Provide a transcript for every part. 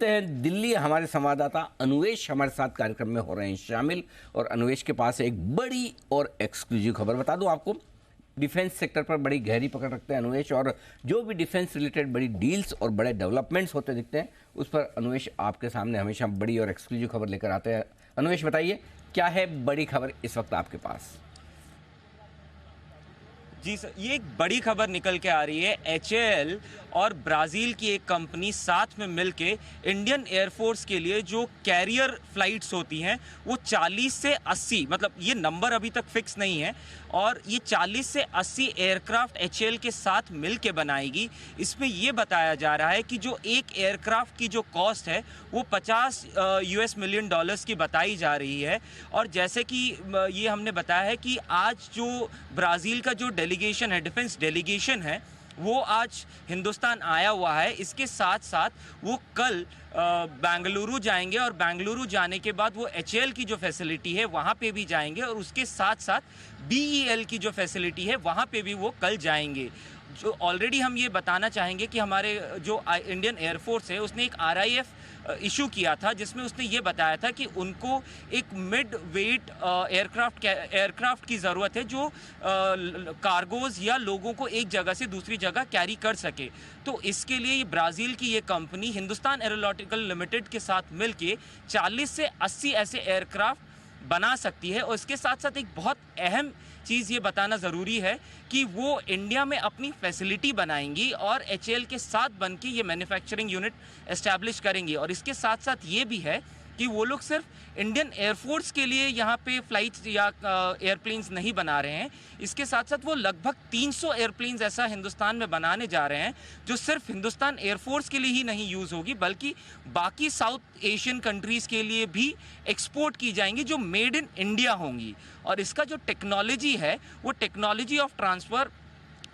दिल्ली हमारे संवाददाता अनुवेश हमारे साथ कार्यक्रम में हो रहे हैं शामिल। और अनुवेश के पास एक बड़ी और एक्सक्लूसिव खबर बता दूं आपको। डिफेंस सेक्टर पर बड़ी गहरी पकड़ रखते हैं अनुवेश, और जो भी डिफेंस रिलेटेड बड़ी डील्स और बड़े डेवलपमेंट्स होते दिखते हैं उस पर अनुवेश आपके सामने हमेशा बड़ी और एक्सक्लूसिव खबर लेकर आते हैं। अनुवेश बताइए, क्या है बड़ी खबर इस वक्त आपके पास? जी सर, ये एक बड़ी खबर निकल के आ रही है। HAL और ब्राज़ील की एक कंपनी साथ में मिलके इंडियन एयरफोर्स के लिए जो कैरियर फ्लाइट्स होती हैं वो 40 से 80, मतलब ये नंबर अभी तक फिक्स नहीं है, और ये 40 से 80 एयरक्राफ्ट HAL के साथ मिलके बनाएगी। इसमें ये बताया जा रहा है कि जो एक एयरक्राफ्ट की जो कॉस्ट है वो $50 मिलियन की बताई जा रही है। और जैसे कि ये हमने बताया है कि आज जो ब्राज़ील का जो डेलीगेशन है, डिफेंस डेलीगेशन है, वो आज हिंदुस्तान आया हुआ है। इसके साथ साथ वो कल बेंगलुरु जाएंगे, और बेंगलुरु जाने के बाद वो HAL की जो फैसिलिटी है वहाँ पे भी जाएंगे, और उसके साथ साथ BEL की जो फैसिलिटी है वहाँ पे भी वो कल जाएंगे। जो ऑलरेडी हम ये बताना चाहेंगे कि हमारे जो इंडियन एयरफोर्स है उसने एक RIF इशू किया था, जिसमें उसने ये बताया था कि उनको एक मिड वेट एयरक्राफ्ट की ज़रूरत है जो कार्गोज़ या लोगों को एक जगह से दूसरी जगह कैरी कर सके। तो इसके लिए ये ब्राज़ील की ये कंपनी हिंदुस्तान एरोनॉटिकल लिमिटेड के साथ मिलके 40 से 80 ऐसे एयरक्राफ्ट बना सकती है। और इसके साथ साथ एक बहुत अहम चीज़ ये बताना ज़रूरी है कि वो इंडिया में अपनी फैसिलिटी बनाएंगी और HAL के साथ बन के ये मैन्युफैक्चरिंग यूनिट एस्टैब्लिश करेंगी। और इसके साथ साथ ये भी है कि वो लोग सिर्फ इंडियन एयरफोर्स के लिए यहाँ पे फ्लाइट्स या एयरप्लेन्स नहीं बना रहे हैं, इसके साथ साथ वो लगभग 300 एयरप्लेन्स ऐसा हिंदुस्तान में बनाने जा रहे हैं जो सिर्फ हिंदुस्तान एयरफोर्स के लिए ही नहीं यूज़ होगी, बल्कि बाकी साउथ एशियन कंट्रीज़ के लिए भी एक्सपोर्ट की जाएंगी, जो मेड इन इंडिया होंगी। और इसका जो टेक्नोलॉजी है वो टेक्नोलॉजी ऑफ ट्रांसफ़र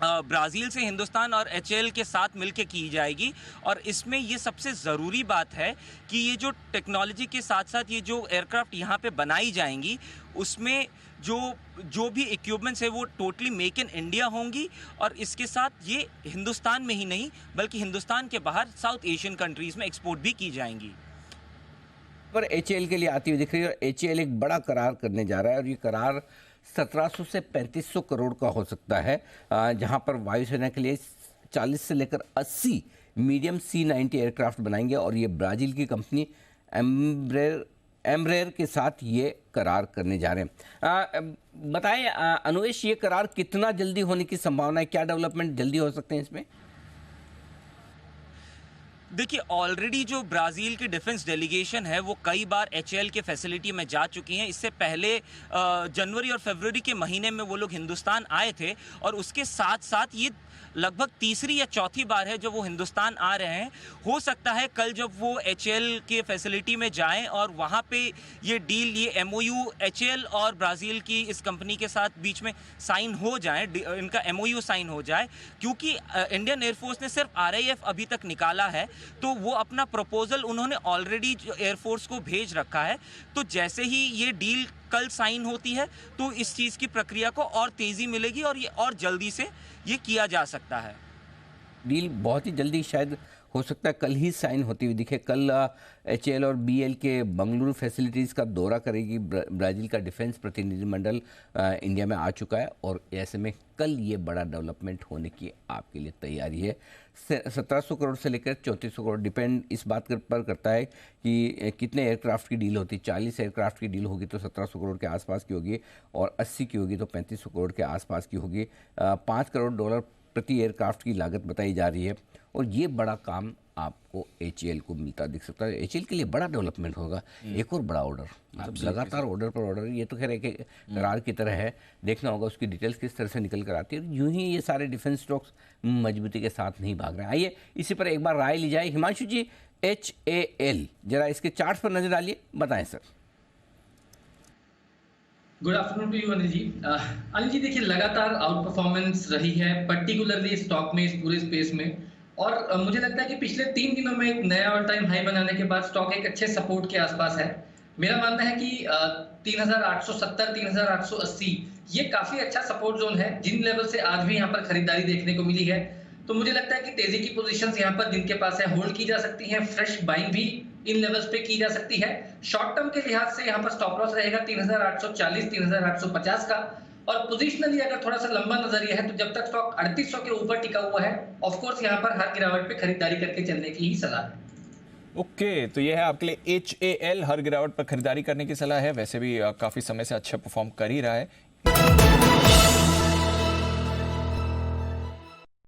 ब्राज़ील से हिंदुस्तान और HAL के साथ मिलके की जाएगी। और इसमें ये सबसे ज़रूरी बात है कि ये जो टेक्नोलॉजी के साथ साथ ये जो एयरक्राफ्ट यहाँ पे बनाई जाएंगी उसमें जो भी इक्विपमेंट्स है वो टोटली मेक इन इंडिया होंगी। और इसके साथ ये हिंदुस्तान में ही नहीं बल्कि हिंदुस्तान के बाहर साउथ एशियन कंट्रीज़ में एक्सपोर्ट भी की जाएंगी। पर HAL के लिए आती हुई दिख रही है, और HAL एक बड़ा करार करने जा रहा है, और ये करार 1700 से 3500 करोड़ का हो सकता है, जहां पर वायुसेना के लिए 40 से लेकर 80 मीडियम C-90 एयरक्राफ्ट बनाएंगे। और ये ब्राज़ील की कंपनी एम्ब्रेयर के साथ ये करार करने जा रहे हैं। बताएं अनुवेश, ये करार कितना जल्दी होने की संभावना है? क्या डेवलपमेंट जल्दी हो सकते हैं इसमें? देखिए, ऑलरेडी जो ब्राज़ील की डिफेंस डेलीगेशन है वो कई बार HAL के फैसिलिटी में जा चुकी हैं। इससे पहले जनवरी और फरवरी के महीने में वो लोग हिंदुस्तान आए थे, और उसके साथ साथ ये लगभग तीसरी या चौथी बार है जब वो हिंदुस्तान आ रहे हैं। हो सकता है कल जब वो HAL के फैसिलिटी में जाएं और वहाँ पे ये डील, ये MOU HAL और ब्राज़ील की इस कंपनी के साथ बीच में साइन हो जाए, इनका MOU साइन हो जाए, क्योंकि इंडियन एयरफोर्स ने सिर्फ RIF अभी तक निकाला है, तो वो अपना प्रपोजल उन्होंने ऑलरेडी एयरफोर्स को भेज रखा है। तो जैसे ही ये डील कल साइन होती है तो इस चीज़ की प्रक्रिया को और तेज़ी मिलेगी और ये और जल्दी से ये किया जा सकता है। डील बहुत ही जल्दी शायद हो सकता है कल ही साइन होती हुई दिखे। कल HAL और BEL के बंगलुरु फैसिलिटीज़ का दौरा करेगी ब्राज़ील का डिफेंस प्रतिनिधिमंडल। इंडिया में आ चुका है, और ऐसे में कल ये बड़ा डेवलपमेंट होने की आपके लिए तैयारी है। 1700 करोड़ से लेकर 3400 करोड़ डिपेंड इस बात पर करता है कि कितने एयरक्राफ्ट की डील होती है। 40 एयरक्राफ्ट की डील होगी तो 1700 करोड़ के आसपास की होगी, और 80 की होगी तो 3500 करोड़ के आसपास की होगी। $5 करोड़ प्रति एयरक्राफ्ट की लागत बताई जा रही है, और ये बड़ा काम आपको HAL को मिलता दिख सकता है। HAL के लिए बड़ा डेवलपमेंट होगा, एक और बड़ा ऑर्डर, मतलब लगातार ऑर्डर पर ऑर्डर। ये तो खैर एक करार की तरह है, देखना होगा उसकी डिटेल्स किस तरह से निकल कर आती है। यूं ही ये सारे डिफेंस स्टॉक्स मजबूती के साथ नहीं भाग रहे हैं। आइए इसी पर एक बार राय ली जाए। हिमांशु जी, HAL जरा इसके चार्ट पर नजर डालिए, बताएं sir. Good afternoon to you Anil ji. Anil ji, देखिए लगातार आउट परफॉर्मेंस रही है पर्टिकुलरली स्टॉक में, इस पूरे स्पेस में। और मुझे लगता है कि पिछले 3 दिनों में एक नया ऑल टाइम हाई बनाने के बाद स्टॉक एक अच्छे सपोर्ट के आसपास है। मेरा मानना है कि 3870 3880 ये काफी अच्छा सपोर्ट जोन है, जिन लेवल से आज भी यहाँ पर खरीदारी देखने को मिली है। तो मुझे लगता है कि तेजी की पोजीशंस यहाँ पर जिनके पास है होल्ड की जा सकती हैं, फ्रेश बाइंग भी इन लेवल्स पे की जा सकती है। शॉर्ट टर्म के लिहाज से यहाँ पर स्टॉप लॉस रहेगा 3840 3850 का, और पोजिशनली अगर थोड़ा सा लंबा नजरिया है तो जब तक स्टॉक 3800 के ऊपर टिका हुआ है, ऑफ कोर्स यहाँ पर हर गिरावट पे खरीदारी करके चलने की ही सलाह है। ओके, तो ये है आपके लिए HAL, हर गिरावट पर खरीदारी करने की सलाह है। वैसे भी काफी समय से अच्छा परफॉर्म कर ही रहा है।